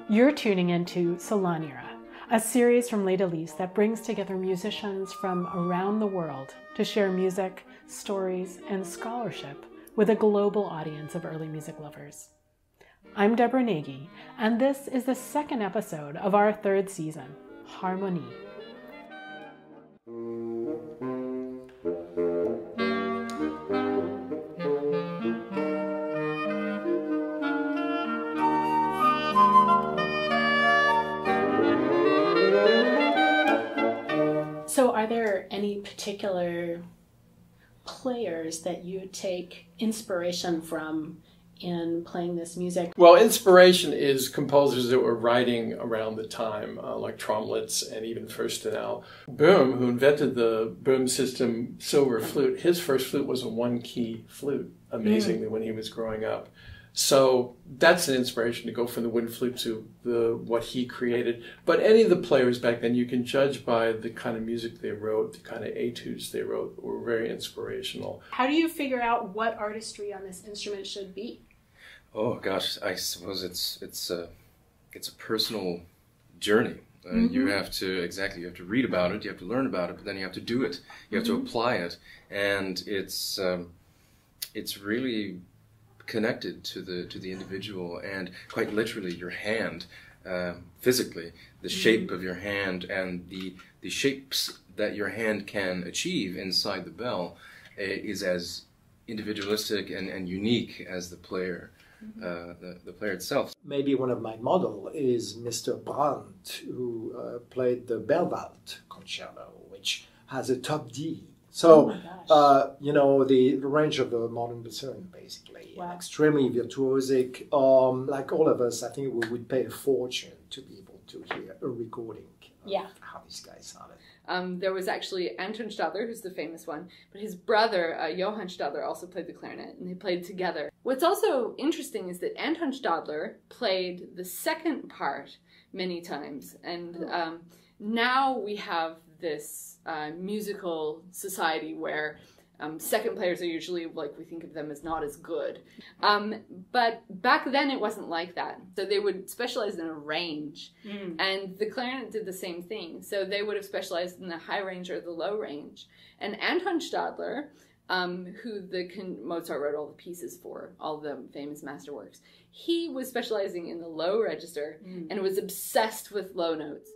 You're tuning into SalonEra, a series from Les Delys that brings together musicians from around the world to share music, stories, and scholarship with a global audience of early music lovers. I'm Debra Nagy, and this is the second episode of our third season, Harmonie. So are there any particular players that you take inspiration from in playing this music? Well, inspiration is composers that were writing around the time, like Tromlitz and even Furstenau. Böhm, who invented the Böhm system silver flute, his first flute was a one-key flute, amazingly, when he was growing up. So that's an inspiration to go from the wind flute to what he created. But any of the players back then, you can judge by the kind of music they wrote, the kind of etudes they wrote, were very inspirational. How do you figure out what artistry on this instrument should be? Oh gosh, I suppose it's a personal journey. You have to read about it, you have to learn about it, but then you have to do it. You have to apply it, and it's really connected to the individual, and quite literally your hand, physically, the shape of your hand and the shapes that your hand can achieve inside the bell is as individualistic and unique as the player. The player itself. Maybe one of my models is Mr. Brandt, who played the Bellwald concerto, which has a top D. So, you know, the range of the modern bassoon, basically. Wow. Extremely virtuosic. Like all of us, I think we would pay a fortune to be able to hear a recording of how this guy sounded. There was actually Anton Stadler, who's the famous one, but his brother, Johann Stadler, also played the clarinet, and they played together. What's also interesting is that Anton Stadler played the second part many times, and now we have this musical society where second players are usually, like, we think of them as not as good. But back then it wasn't like that. So they would specialize in a range. And the clarinet did the same thing. So they would have specialized in the high range or the low range. And Anton Stadler, who Mozart wrote all the pieces for, all the famous masterworks, he was specializing in the low register and was obsessed with low notes.